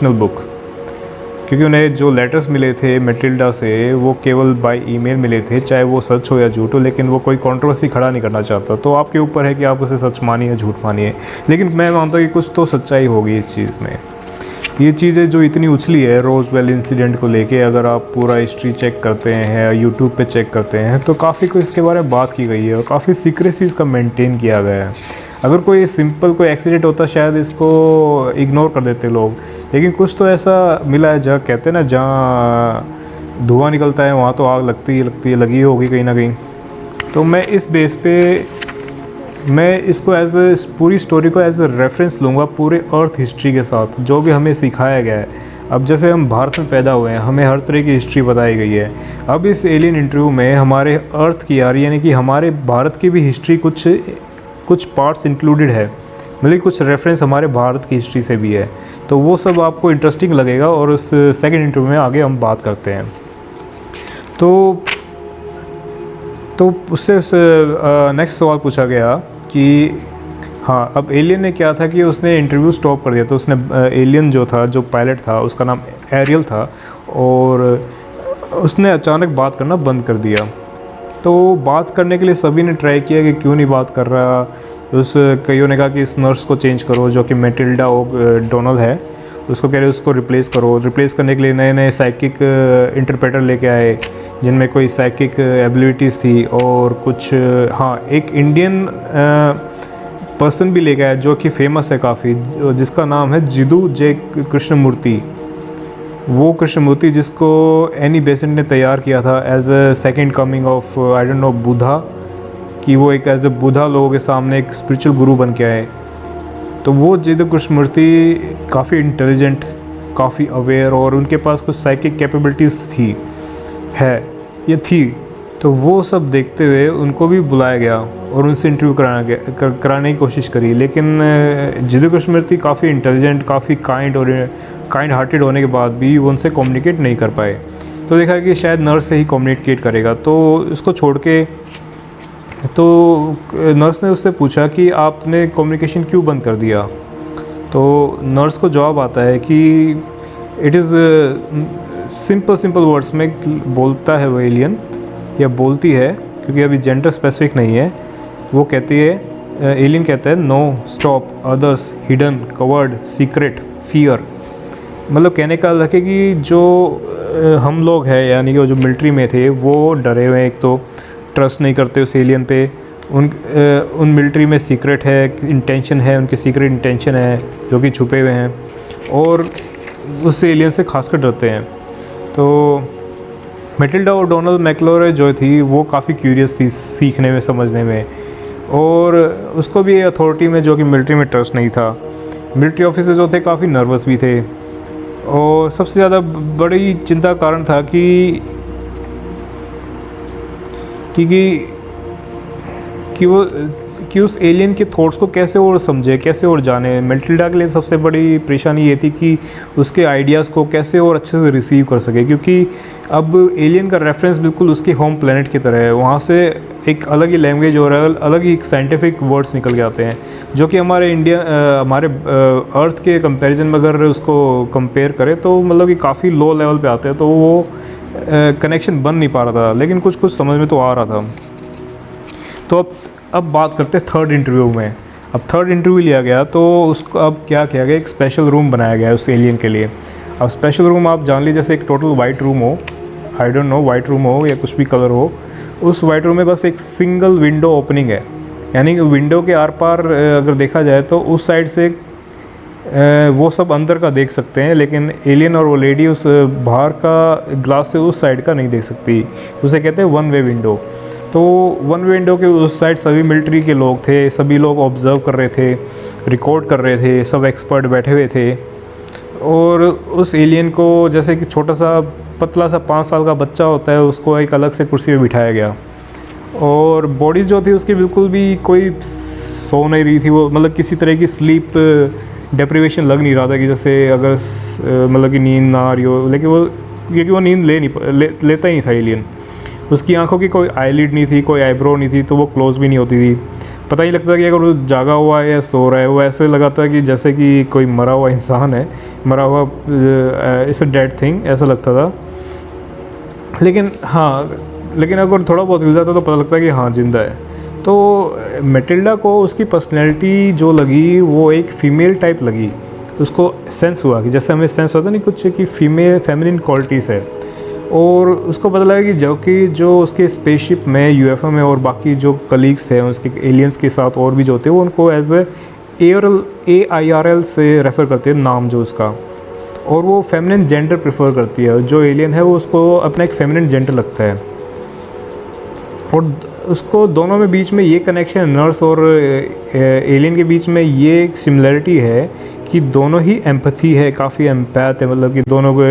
Fictional book, क्योंकि उन्हें जो लेटर्स मिले थे मैटिल्डा से वो केवल बाय ईमेल मिले थे, चाहे वो सच हो या झूठ हो, लेकिन वो कोई कंट्रोवर्सी खड़ा नहीं करना चाहता। तो आपके ऊपर है कि आप उसे सच मानिए या झूठ मानिए, लेकिन मैं मानता हूँ कि कुछ तो सच्चाई होगी इस चीज़ में। ये चीज़ें जो इतनी उछली है रोज़वेल इंसिडेंट को लेके, अगर आप पूरा हिस्ट्री चेक करते हैं, यूट्यूब पे चेक करते हैं, तो काफ़ी कुछ इसके बारे में बात की गई है और काफ़ी सीक्रेसी इसका मेंटेन किया गया है। अगर कोई सिंपल कोई एक्सीडेंट होता शायद इसको इग्नोर कर देते लोग, लेकिन कुछ तो ऐसा मिला है जहाँ कहते हैं ना, जहाँ धुआं निकलता है वहाँ तो आग लगती है, लगी होगी कहीं ना कहीं। तो मैं इस बेस पे मैं इसको पूरी स्टोरी को एज ए रेफरेंस लूँगा पूरे अर्थ हिस्ट्री के साथ, जो भी हमें सिखाया गया है। अब जैसे हम भारत में पैदा हुए हैं, हमें हर तरह की हिस्ट्री बताई गई है। अब इस एलियन इंटरव्यू में हमारे अर्थ की आ रही है, यानी कि हमारे भारत की भी हिस्ट्री कुछ पार्ट्स इंक्लूडेड है, मतलब कुछ रेफरेंस हमारे भारत की हिस्ट्री से भी है। तो वो सब आपको इंटरेस्टिंग लगेगा और उस सेकेंड इंटरव्यू में आगे हम बात करते हैं। तो उससे नेक्स्ट सवाल पूछा गया कि हाँ, अब एलियन ने क्या था कि उसने इंटरव्यू स्टॉप कर दिया। तो उसने एलियन जो था, जो पायलट था, उसका नाम एरियल था, और उसने अचानक बात करना बंद कर दिया। तो बात करने के लिए सभी ने ट्राई किया कि क्यों नहीं बात कर रहा। कईयों ने कहा कि इस नर्स को चेंज करो, जो कि मैटिल्डा डोनल है, उसको कह रहे उसको रिप्लेस करो। रिप्लेस करने के लिए नए नए साइकिक इंटरप्रेटर लेके आए, जिनमें कोई साइकिक एबिलिटीज़ थी, और कुछ हाँ, एक इंडियन पर्सन भी लेके आया जो कि फेमस है काफ़ी, जिसका नाम है जिदू जे कृष्णमूर्ति। वो कृष्णमूर्ति जिसको एनी बेसेंट ने तैयार किया था as a second coming of I don't know Buddha, कि वो एक एज ए बुद्धा लोगों के सामने एक स्पिरिचुअल गुरु बन के आए। तो वो जिदू कृष्णमूर्ति काफ़ी इंटेलिजेंट, काफ़ी अवेयर, और उनके पास कुछ साइकिक कैपेबिलिटीज़ थी। तो वो सब देखते हुए उनको भी बुलाया गया और उनसे इंटरव्यू कराने की कोशिश करी। लेकिन जिदू कृष्णमूर्ति काफ़ी इंटेलिजेंट, काफ़ी काइंड हार्टेड होने के बाद भी वो उनसे कम्युनिकेट नहीं कर पाए। तो देखा कि शायद नर्स से ही कम्युनिकेट करेगा, तो उसको छोड़ के, तो नर्स ने उससे पूछा कि आपने कम्युनिकेशन क्यों बंद कर दिया। तो नर्स को जवाब आता है कि इट इज़ सिंपल वर्ड्स में बोलता है वो एलियन, या बोलती है, क्योंकि अभी जेंडर स्पेसिफिक नहीं है। वो कहती है, एलियन कहता है, no, stop, others, hidden, covered, secret, fear. मतलब कहने का है कि जो हम लोग हैं, यानी कि जो मिलिट्री में थे, वो डरे हुए हैं, एक तो ट्रस्ट नहीं करते उस एलियन पे। उन मिलिट्री में सीक्रेट है, इंटेंशन है, उनके सीक्रेट इंटेंशन है जो कि छुपे हुए हैं, और उस एलियन से खासकर डरते हैं। तो मैटिल्डा और डोनल मैक्लोरे जो थी वो काफ़ी क्यूरियस थी सीखने में, समझने में, और उसको भी अथॉरिटी में, जो कि मिलिट्री में, ट्रस्ट नहीं था। मिलिट्री ऑफिसर जो थे काफ़ी नर्वस भी थे, और सबसे ज़्यादा बड़ी चिंता कारण था कि उस एलियन के थॉट्स को कैसे और समझे, कैसे और जाने। मैटिल्डा के लिए सबसे बड़ी परेशानी ये थी कि उसके आइडियाज़ को कैसे और अच्छे से रिसीव कर सके, क्योंकि अब एलियन का रेफरेंस बिल्कुल उसके होम प्लेनेट की तरह है। वहाँ से एक अलग ही लैंग्वेज और अलग ही साइंटिफिक वर्ड्स निकल के आते हैं, जो कि हमारे अर्थ के कंपैरिजन में अगर उसको कंपेयर करें तो मतलब कि काफ़ी लो लेवल पे आते हैं। तो वो कनेक्शन बन नहीं पा रहा था, लेकिन कुछ समझ में तो आ रहा था। तो अब बात करते हैं थर्ड इंटरव्यू में। अब थर्ड इंटरव्यू लिया गया, तो उसको अब क्या किया गया, एक स्पेशल रूम बनाया गया है उस एलियन के लिए। अब स्पेशल रूम आप जान लीजिए, जैसे एक टोटल वाइट रूम हो, आई डोंट नो वाइट रूम हो या कुछ भी कलर हो, उस वाइट रूम में बस एक सिंगल विंडो ओपनिंग है, यानी कि विंडो के आर पार अगर देखा जाए तो उस साइड से वो सब अंदर का देख सकते हैं, लेकिन एलियन और वो लेडी उस बाहर का ग्लास से उस साइड का नहीं देख सकती। उसे कहते हैं वन वे विंडो। तो वन वे विंडो के उस साइड सभी मिलिट्री के लोग थे, सभी लोग ऑब्ज़र्व कर रहे थे, रिकॉर्ड कर रहे थे, सब एक्सपर्ट बैठे हुए थे। और उस एलियन को जैसे कि छोटा सा पतला सा 5 साल का बच्चा होता है, उसको एक अलग से कुर्सी पे बिठाया गया, और बॉडी जो थी उसकी बिल्कुल भी कोई सो नहीं रही थी। वो मतलब किसी तरह की स्लीप डेप्रिवेशन लग नहीं रहा था कि जैसे अगर मतलब कि नींद ना आ रही हो, लेकिन वो क्योंकि वो नींद लेता ही नहीं था एलियन। उसकी आंखों की कोई आईलिड नहीं थी, कोई आईब्रो नहीं थी, तो वो क्लोज भी नहीं होती थी। पता ही लगता कि अगर वो जागा हुआ है या सो रहा है, वो ऐसे लगाता है कि जैसे कि कोई मरा हुआ इंसान है, मरा हुआ इट्स अ डेड थिंग ऐसा लगता था। लेकिन अगर थोड़ा बहुत हिल जाता तो पता लगता है कि हाँ जिंदा है। तो मैटिल्डा को उसकी पर्सनैलिटी जो लगी वो एक फ़ीमेल टाइप लगी, उसको सेंस हुआ कि जैसे हमें सेंस होता नहीं कुछ कि फेमिनिन क्वालिटीज़ है, और उसको पता लगा कि जो उसके स्पेसशिप में यूएफओ में और बाकी जो कलीग्स हैं उसके एलियंस के साथ और भी जो होते हैं वो उनको एज AIRL से रेफ़र करते हैं नाम जो उसका, और वो फेमिनिन जेंडर प्रेफर करती है। जो एलियन है वो उसको अपना एक फेमिनिन जेंडर लगता है, और उसको दोनों में बीच में ये कनेक्शन नर्स और एलियन के बीच में ये एक सिमिलरिटी है कि दोनों ही एम्पैथी है, काफ़ी एम्पैथ है, मतलब कि दोनों को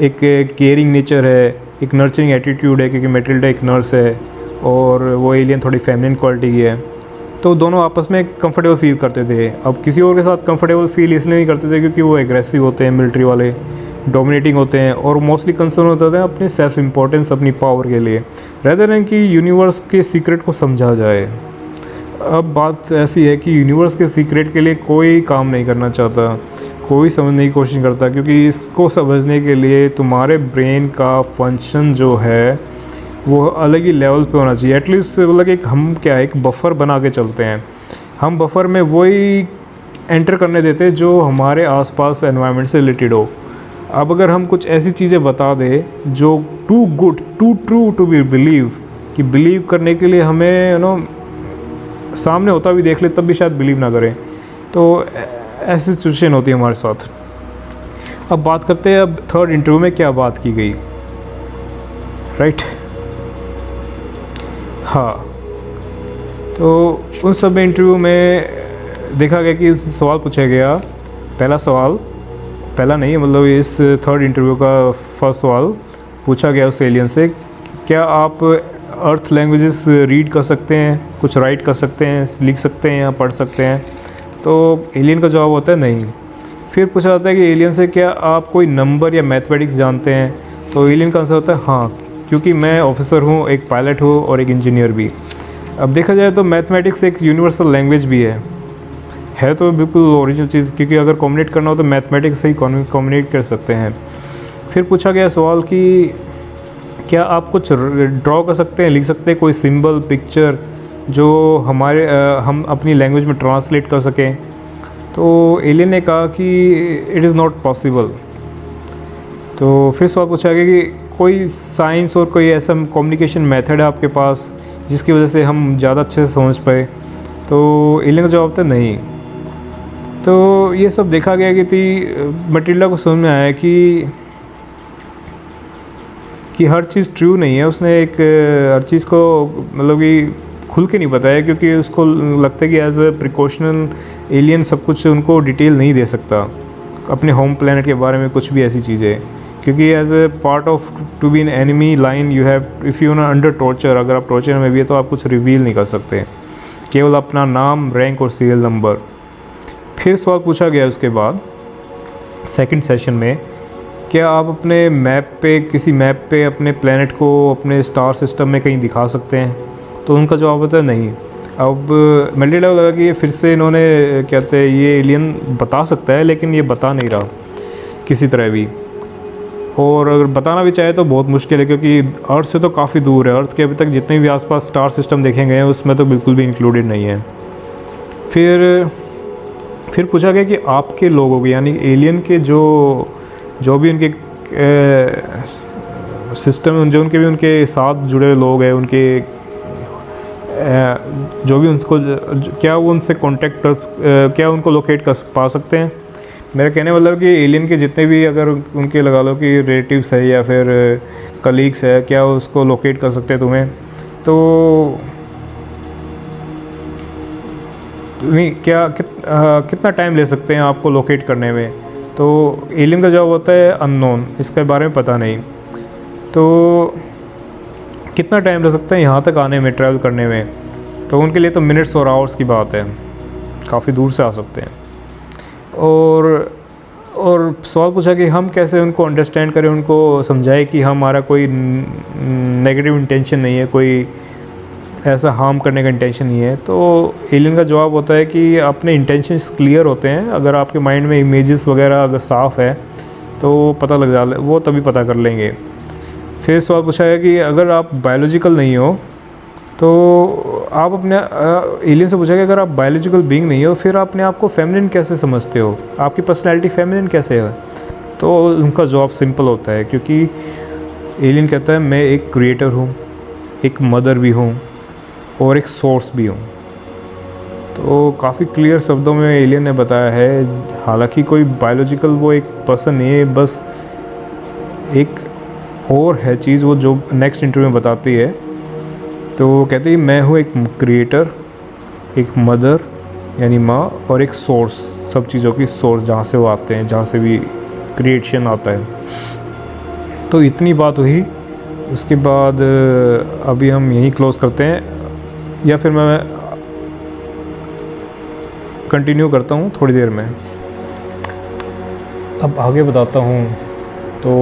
एक केयरिंग नेचर है, एक नर्चरिंग एटीट्यूड है, क्योंकि मैटिल्डा एक नर्स है और वो एलियन थोड़ी फेमिनिन क्वालिटी की है। तो दोनों आपस में कंफर्टेबल फील करते थे। अब किसी और के साथ कंफर्टेबल फील इसलिए नहीं करते थे क्योंकि वो एग्रेसिव होते हैं, मिलिट्री वाले डोमिनेटिंग होते हैं, और मोस्टली कंसर्न होता था अपने सेल्फ इम्पोर्टेंस, अपनी पावर के लिए, रेदर देन कि यूनिवर्स के सीक्रेट को समझा जाए। अब बात ऐसी है कि यूनिवर्स के सीक्रेट के लिए कोई काम नहीं करना चाहता, कोई समझने की कोशिश करता, क्योंकि इसको समझने के लिए तुम्हारे ब्रेन का फंक्शन जो है वो अलग ही लेवल पे होना चाहिए। एटलीस्ट मतलब एक हम क्या है, एक बफ़र बना के चलते हैं, हम बफ़र में वही एंटर करने देते हैं जो हमारे आसपास एनवायरनमेंट से रिलेटेड हो। अब अगर हम कुछ ऐसी चीज़ें बता दें जो too good to true to be believe, कि बिलीव करने के लिए हमें सामने होता भी देख ले तब भी शायद बिलीव ना करें, तो ऐसी सिचुएशन होती है हमारे साथ। अब बात करते हैं अब थर्ड इंटरव्यू में क्या बात की गई, राइट। हाँ, तो उन सब इंटरव्यू में देखा गया कि सवाल पूछा गया, पहला नहीं मतलब इस थर्ड इंटरव्यू का फर्स्ट सवाल पूछा गया उस एलियन से, क्या आप अर्थ लैंग्वेजेस रीड कर सकते हैं, कुछ राइट कर सकते हैं, लिख सकते हैं या पढ़ सकते हैं? तो एलियन का जवाब होता है नहीं। फिर पूछा जाता है कि एलियन से क्या आप कोई नंबर या मैथमेटिक्स जानते हैं? तो एलियन का आंसर होता है हाँ, क्योंकि मैं ऑफिसर हूँ, एक पायलट हूँ और एक इंजीनियर भी। अब देखा जाए तो मैथमेटिक्स एक यूनिवर्सल लैंग्वेज भी है तो बिल्कुल ओरिजिनल चीज़, क्योंकि अगर कम्युनिकेट करना हो तो मैथमेटिक्स से ही कम्युनिकेट कर सकते हैं। फिर पूछा गया सवाल कि क्या आप कुछ ड्रॉ कर सकते हैं, लिख सकते हैं कोई सिंबल, पिक्चर जो हम अपनी लैंग्वेज में ट्रांसलेट कर सकें? तो एलियन ने कहा कि इट इज़ नॉट पॉसिबल। तो फिर सवाल पूछा गया कि कोई साइंस और कोई ऐसा कम्युनिकेशन मेथड है आपके पास जिसकी वजह से हम ज़्यादा अच्छे से समझ पाए? तो एलियन का जवाब था नहीं। तो ये सब देखा गया कि मैटिल्डा को समझ में आया कि हर चीज़ ट्रू नहीं है। उसने एक हर चीज़ को मतलब कि खुल के नहीं बताया, क्योंकि उसको लगता है कि एज ए प्रिकॉशनल एलियन सब कुछ उनको डिटेल नहीं दे सकता अपने होम प्लेनेट के बारे में, कुछ भी ऐसी चीज़ें, क्योंकि as a part of to be an enemy line you have, if you ना अंडर टॉर्चर, अगर आप टॉर्चर में भी है तो आप कुछ रिवील नहीं कर सकते, केवल अपना नाम, रैंक और सीरियल नंबर। फिर सवाल पूछा गया उसके बाद सेकंड सेशन में, क्या आप अपने मैप पे, किसी मैप पे अपने प्लेनेट को अपने स्टार सिस्टम में कहीं दिखा सकते हैं? तो उनका जवाब होता है नहीं। अब मैटिल्डा को लगा कि ये फिर से इन्होंने कहते हैं ये एलियन बता सकता है लेकिन ये बता नहीं रहा किसी तरह भी, और अगर बताना भी चाहे तो बहुत मुश्किल है, क्योंकि अर्थ से तो काफ़ी दूर है। अर्थ के अभी तक जितने भी आसपास स्टार सिस्टम देखे गए हैं उसमें तो बिल्कुल भी इंक्लूडेड नहीं है। फिर पूछा गया कि आपके लोगों के, यानी एलियन के जो भी उनके सिस्टम, जो उनके भी उनके साथ जुड़े लोग हैं, उनके जो भी उनको, क्या वो उनसे कांटेक्ट कर, क्या उनको लोकेट कर पा सकते हैं? मेरा कहने मतलब कि एलियन के जितने भी, अगर उनके लगा लो कि रिलेटिव्स है या फिर कलीग्स है, क्या उसको लोकेट कर सकते हैं तुम्हें? तो नहीं, कितना टाइम ले सकते हैं आपको लोकेट करने में? तो एलियन का जवाब होता है अननोन, इसके बारे में पता नहीं। तो कितना टाइम लग सकता है यहाँ तक आने में, ट्रैवल करने में? तो उनके लिए तो मिनट्स और आवर्स की बात है, काफ़ी दूर से आ सकते हैं। और सवाल पूछा कि हम कैसे उनको अंडरस्टैंड करें, उनको समझाएं कि हमारा कोई नेगेटिव इंटेंशन नहीं है, कोई ऐसा हार्म करने का इंटेंशन नहीं है। तो एलियन का जवाब होता है कि अपने इंटेंशंस क्लियर होते हैं, अगर आपके माइंड में इमेजेस वगैरह अगर साफ़ है तो पता लग जा वो तभी पता कर लेंगे। फिर सवाल पूछा है कि अगर आप बायोलॉजिकल नहीं हो तो आप अपने एलियन से पूछा कि अगर आप बायोलॉजिकल बीइंग नहीं हो फिर अपने आप को फेमिनिन कैसे समझते हो, आपकी पर्सनैलिटी फेमिनिन कैसे है। तो उनका जवाब सिंपल होता है, क्योंकि एलियन कहता है मैं एक क्रिएटर हूँ, एक मदर भी हूँ और एक सोर्स भी हूँ। तो काफ़ी क्लियर शब्दों में एलियन ने बताया है, हालांकि कोई बायोलॉजिकल वो एक पर्सन नहीं है, बस एक और है चीज़ वो जो नेक्स्ट इंटरव्यू में बताती है। तो कहते हैं मैं हूँ एक क्रिएटर, एक मदर यानी माँ और एक सोर्स, सब चीज़ों की सोर्स जहाँ से वो आते हैं, जहाँ से भी क्रिएशन आता है। तो इतनी बात हुई, उसके बाद अभी हम यहीं क्लोज़ करते हैं या फिर मैं कंटिन्यू करता हूँ थोड़ी देर में। अब आगे बताता हूँ। तो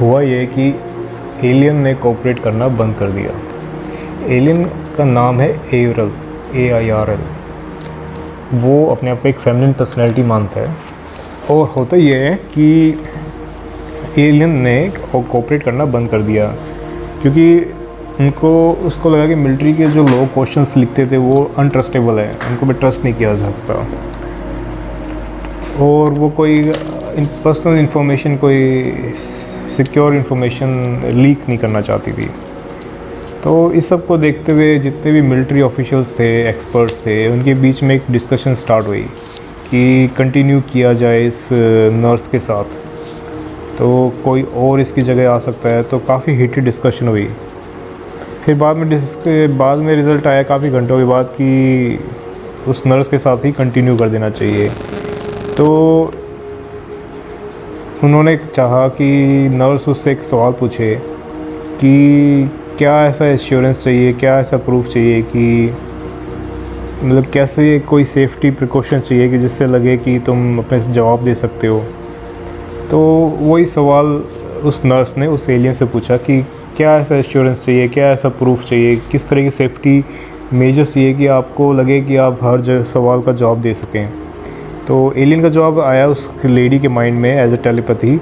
हुआ ये कि एलियन ने कोऑपरेट करना बंद कर दिया। एलियन का नाम है एवरल, AIRL। वो अपने आप को एक फेमिनिन पर्सनैलिटी मानता है। और होता ये है कि एलियन ने कोऑपरेट करना बंद कर दिया क्योंकि उसको लगा कि मिलिट्री के जो लोग क्वेश्चंस लिखते थे वो अनट्रस्टेबल है, उनको भी ट्रस्ट नहीं किया जा सकता, और वो कोई पर्सनल इन्फॉर्मेशन, कोई सिक्योर इन्फॉर्मेशन लीक नहीं करना चाहती थी। तो इस सब को देखते हुए जितने भी मिलिट्री ऑफिशियल्स थे, एक्सपर्ट्स थे, उनके बीच में एक डिस्कशन स्टार्ट हुई कि कंटिन्यू किया जाए इस नर्स के साथ, तो कोई और इसकी जगह आ सकता है। तो काफ़ी हीटेड डिस्कशन हुई। फिर बाद में रिज़ल्ट आया काफ़ी घंटों के बाद कि उस नर्स के साथ ही कंटिन्यू कर देना चाहिए। तो उन्होंने चाहा कि नर्स उससे एक सवाल पूछे कि क्या ऐसा एश्योरेंस चाहिए, क्या ऐसा प्रूफ चाहिए कि मतलब कैसे कोई सेफ्टी प्रिकॉशन चाहिए कि जिससे लगे कि तुम अपने जवाब दे सकते हो। तो वही सवाल उस नर्स ने उस एलियन से पूछा कि क्या ऐसा एश्योरेंस चाहिए, क्या ऐसा प्रूफ चाहिए, किस तरह की सेफ्टी मेजर्स चाहिए कि आपको लगे कि आप हर सवाल का जवाब दे सकें। तो एलियन का जवाब आया उस लेडी के माइंड में एज अ टेलीपैथी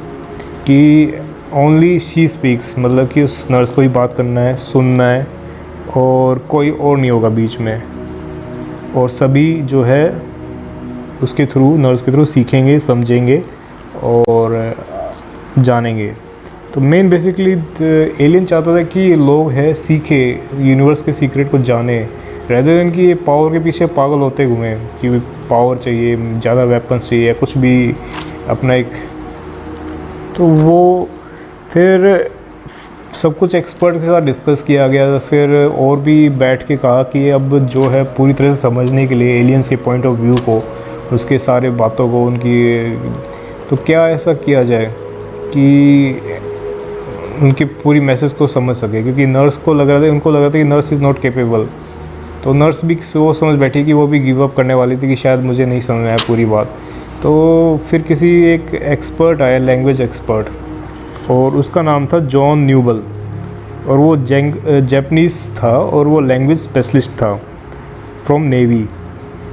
कि ओनली शी स्पीक्स, मतलब कि उस नर्स को ही बात करना है, सुनना है, और कोई और नहीं होगा बीच में, और सभी जो है उसके थ्रू, नर्स के थ्रू सीखेंगे, समझेंगे और जानेंगे। तो मेन बेसिकली एलियन चाहता था कि लोग है सीखे, यूनिवर्स के सीक्रेट को जाने, रेदर देन कि ये पावर के पीछे पागल होते घूमें कि पावर चाहिए, ज़्यादा वेपन्स चाहिए, कुछ भी अपना एक। तो वो फिर सब कुछ एक्सपर्ट के साथ डिस्कस किया गया। फिर और भी बैठ के कहा कि अब जो है पूरी तरह से समझने के लिए एलियंस के पॉइंट ऑफ व्यू को, उसके सारे बातों को, उनकी, तो क्या ऐसा किया जाए कि उनकी पूरी मैसेज को समझ सके, क्योंकि नर्स को लग रहा था, उनको लग रहा था कि नर्स इज़ नॉट कैपेबल। तो नर्स भी वो समझ बैठी कि वो भी गिव अप करने वाली थी कि शायद मुझे नहीं समझ में आया पूरी बात। तो फिर किसी एक एक्सपर्ट आया, लैंग्वेज एक्सपर्ट, और उसका नाम था जॉन न्यूबल, और वो जैपनीज़ था और वो लैंग्वेज स्पेशलिस्ट था फ्रॉम नेवी।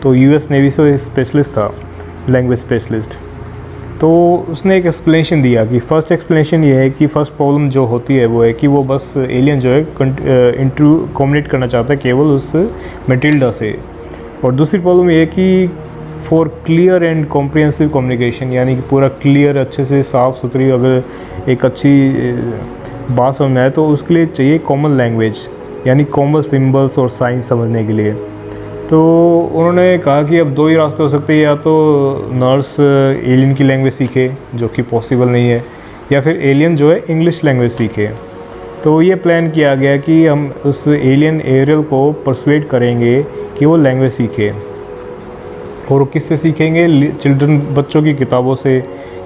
तो US नेवी से स्पेशलिस्ट था, लैंग्वेज स्पेशलिस्ट। तो उसने एक एक्सप्लेनेशन दिया कि फ़र्स्ट एक्सप्लेनेशन ये है कि फ़र्स्ट प्रॉब्लम जो होती है वो है कि वो बस एलियन जो है कम्युनिकेट करना चाहता है केवल उस मैटिल्डा से, और दूसरी प्रॉब्लम ये है कि for clear and comprehensive communication, यानी कि पूरा क्लियर, अच्छे से साफ़ सुथरी अगर एक अच्छी बात समझ में आए तो उसके लिए चाहिए कॉमन लैंग्वेज, यानी कॉमन सिम्बल्स और साइंस समझने के लिए। तो उन्होंने कहा कि अब दो ही रास्ते हो सकते हैं, या तो नर्स एलियन की लैंग्वेज सीखे, जो कि पॉसिबल नहीं है, या फिर एलियन जो है इंग्लिश लैंग्वेज सीखे। तो ये प्लान किया गया कि हम उस एलियन एरियल को परसुएड करेंगे कि वो लैंग्वेज सीखे। और वो किससे सीखेंगे? चिल्ड्रन, बच्चों की किताबों से,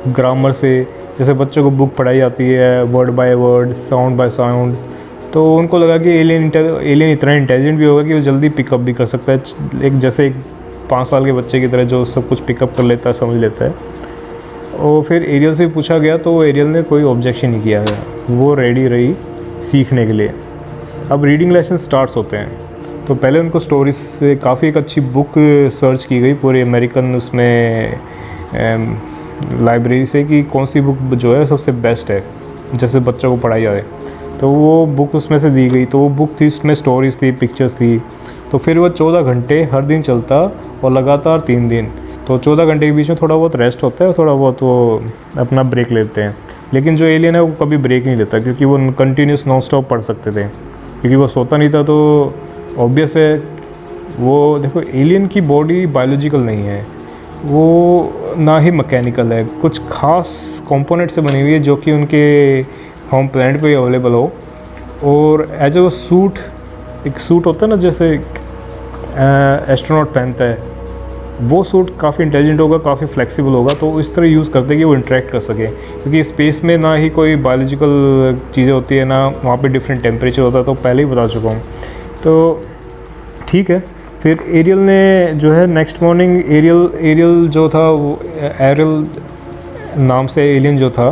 ग्रामर से, जैसे बच्चों को बुक पढ़ाई जाती है word by word, sound by sound. तो उनको लगा कि एलियन इतना इंटेलिजेंट भी होगा कि वो जल्दी पिकअप भी कर सकता है, एक जैसे एक 5 साल के बच्चे की तरह जो सब कुछ पिकअप कर लेता है, समझ लेता है। और फिर एरियल से पूछा गया तो एरियल ने कोई ऑब्जेक्शन नहीं किया गया, वो रेडी रही सीखने के लिए। अब रीडिंग लेसन स्टार्ट्स होते हैं। तो पहले उनको स्टोरीज से काफ़ी एक अच्छी बुक सर्च की गई पूरे अमेरिकन उसमें लाइब्रेरी से कि कौन सी बुक जो है सबसे बेस्ट है जैसे बच्चों को पढ़ाई जाए। तो वो बुक उसमें से दी गई। तो वो बुक थी, उसमें स्टोरीज़ थी, पिक्चर्स थी। तो फिर वो 14 घंटे हर दिन चलता और लगातार 3 दिन। तो 14 घंटे के बीच में थोड़ा बहुत रेस्ट होता है और थोड़ा बहुत वो अपना ब्रेक लेते हैं। लेकिन जो एलियन है वो कभी ब्रेक नहीं लेता, क्योंकि वो कंटिन्यूस नॉन स्टॉप पढ़ सकते थे, क्योंकि वो सोता नहीं था। तो ऑब्वियस है, वो देखो एलियन की बॉडी बायोलॉजिकल नहीं है, वो ना ही मैकेनिकल है, कुछ खास कंपोनेंट से बनी हुई है जो कि उनके होम प्लैनेट पे अवेलेबल हो। और एज अ सूट, एक सूट होता है ना जैसे एस्ट्रोनॉट पहनता है, वो सूट काफ़ी इंटेलिजेंट होगा, काफ़ी फ्लेक्सिबल होगा। तो इस तरह यूज़ करते हैं कि वो इंटरेक्ट कर सके, क्योंकि स्पेस में ना ही कोई बायोलॉजिकल चीज़ें होती है, ना वहाँ पे डिफरेंट टेम्परेचर होता है। तो पहले ही बता चुका हूँ। तो ठीक है, फिर एरियल ने जो है नेक्स्ट मॉर्निंग, एरियल जो था वो एरियल नाम से एलियन जो था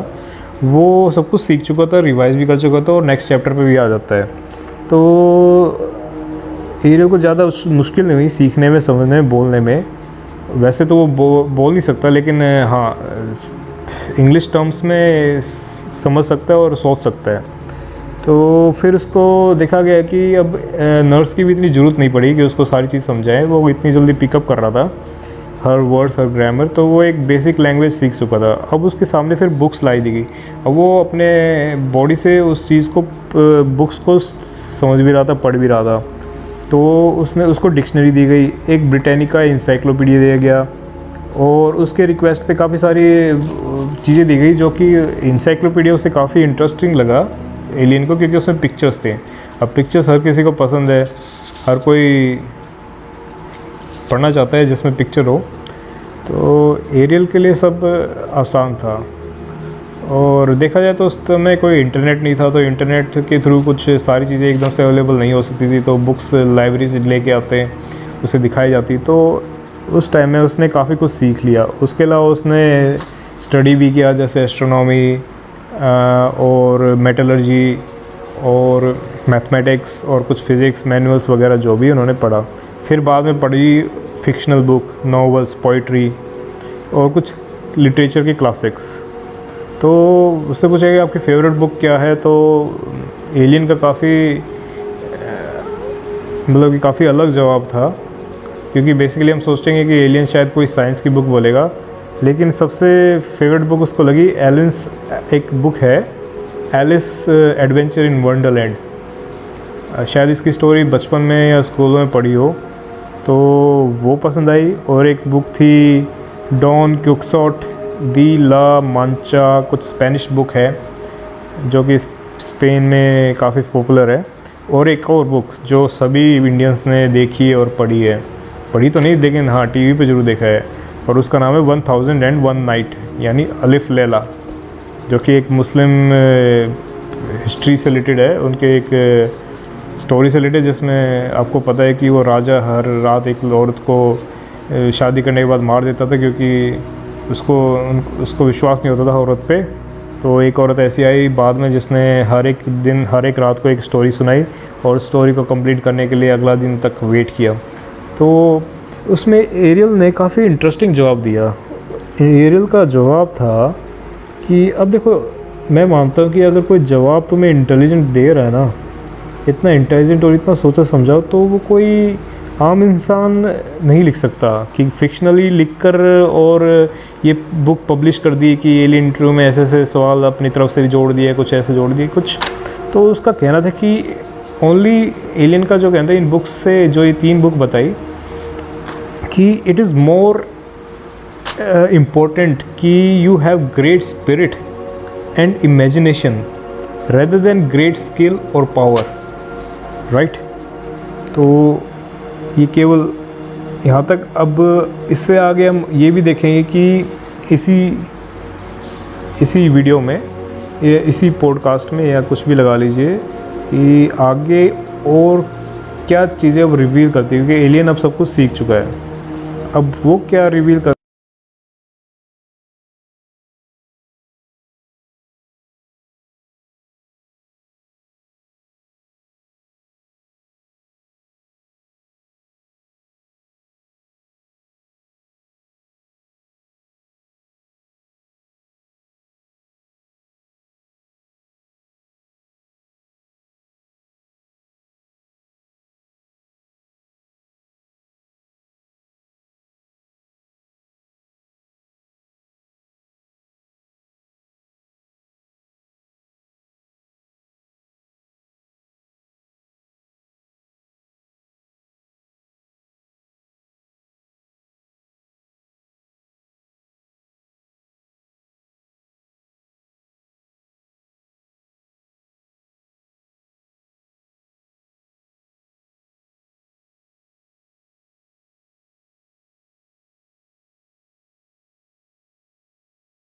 वो सब कुछ सीख चुका था, रिवाइज भी कर चुका था और नेक्स्ट चैप्टर पे भी आ जाता है। तो एरियल को ज़्यादा मुश्किल नहीं हुई सीखने में, समझने में, बोलने में। वैसे तो वो बोल नहीं सकता, लेकिन हाँ इंग्लिश टर्म्स में समझ सकता है और सोच सकता है। तो फिर उसको देखा गया कि अब नर्स की भी इतनी ज़रूरत नहीं पड़ी कि उसको सारी चीज़ समझाए, वो इतनी जल्दी पिकअप कर रहा था हर वर्ड्स, हर ग्रामर। तो वो एक बेसिक लैंग्वेज सीख चुका था। अब उसके सामने फिर बुक्स लाई दी गई। अब वो अपने बॉडी से उस चीज़ को, बुक्स को समझ भी रहा था, पढ़ भी रहा था। तो उसने उसको डिक्शनरी दी गई, एक ब्रिटानिका इंसाइक्लोपीडिया दिया गया, और उसके रिक्वेस्ट पे काफ़ी सारी चीज़ें दी गई जो कि इंसाइक्लोपीडिया उसे काफ़ी इंटरेस्टिंग लगा एलियन को, क्योंकि उसमें पिक्चर्स थे। अब पिक्चर्स हर किसी को पसंद है, हर कोई पढ़ना चाहता है जिसमें पिक्चर हो। तो एरियल के लिए सब आसान था। और देखा जाए तो उस समय कोई इंटरनेट नहीं था, तो इंटरनेट के थ्रू कुछ सारी चीज़ें एकदम से अवेलेबल नहीं हो सकती थी। तो बुक्स लाइब्रेरी से लेके आते, उसे दिखाई जाती। तो उस टाइम में उसने काफ़ी कुछ सीख लिया। उसके अलावा उसने स्टडी भी किया, जैसे एस्ट्रोनॉमी और मेटलर्जी और मैथमेटिक्स और कुछ फिज़िक्स मैनुअल्स वगैरह जो भी उन्होंने पढ़ा। फिर बाद में पढ़ी फिक्शनल बुक, नॉवेल्स, पोइट्री और कुछ लिटरेचर की क्लासिक्स। तो उससे पूछा कि आपकी फ़ेवरेट बुक क्या है, तो एलियन का काफ़ी मतलब कि काफ़ी अलग जवाब था, क्योंकि बेसिकली हम सोचते हैं कि एलियन शायद कोई साइंस की बुक बोलेगा, लेकिन सबसे फेवरेट बुक उसको लगी एलिस, एक बुक है एलिस एडवेंचर इन वंडरलैंड। शायद इसकी स्टोरी बचपन में या स्कूल में पढ़ी हो, तो वो पसंद आई। और एक बुक थी डॉन क्विक्सोट दी ला मांचा, कुछ स्पेनिश बुक है जो कि स्पेन में काफ़ी पॉपुलर है। और एक और बुक जो सभी इंडियंस ने देखी और पढ़ी है, पढ़ी तो नहीं लेकिन हाँ टीवी पे ज़रूर देखा है, और उसका नाम है 1001 नाइट, यानी अलिफ लैला, जो कि एक मुस्लिम हिस्ट्री से रिलेटेड है, उनके एक स्टोरी से रिलेटेड, जिसमें आपको पता है कि वो राजा हर रात एक औरत को शादी करने के बाद मार देता था, क्योंकि उसको विश्वास नहीं होता था औरत पे। तो एक औरत ऐसी आई बाद में जिसने हर एक दिन, हर एक रात को एक स्टोरी सुनाई, और स्टोरी को कंप्लीट करने के लिए अगला दिन तक वेट किया। तो उसमें एरियल ने काफ़ी इंटरेस्टिंग जवाब दिया। एरियल का जवाब था कि अब देखो, मैं मानता हूँ कि अगर कोई जवाब तुम्हें इंटेलिजेंट दे रहा है ना, इतना इंटेलिजेंट और इतना सोचा समझा, तो वो कोई आम इंसान नहीं लिख सकता कि फिक्शनली लिखकर और ये बुक पब्लिश कर दी कि एलियन इंटरव्यू में ऐसे ऐसे सवाल अपनी तरफ से भी जोड़ दिए, कुछ ऐसे जोड़ दिए कुछ। तो उसका कहना था कि ओनली एलियन का जो कहता है इन बुक्स से, जो ये 3 बुक बताई, कि इट इज़ मोर इम्पोर्टेंट कि you have great spirit and imagination rather than great skill और पावर, राइट। तो ये केवल यहाँ तक। अब इससे आगे हम ये भी देखेंगे कि इसी वीडियो में या इसी पॉडकास्ट में या कुछ भी लगा लीजिए कि आगे और क्या चीज़ें अब रिवील करती है, क्योंकि एलियन अब सब कुछ सीख चुका है। अब वो क्या रिवील कर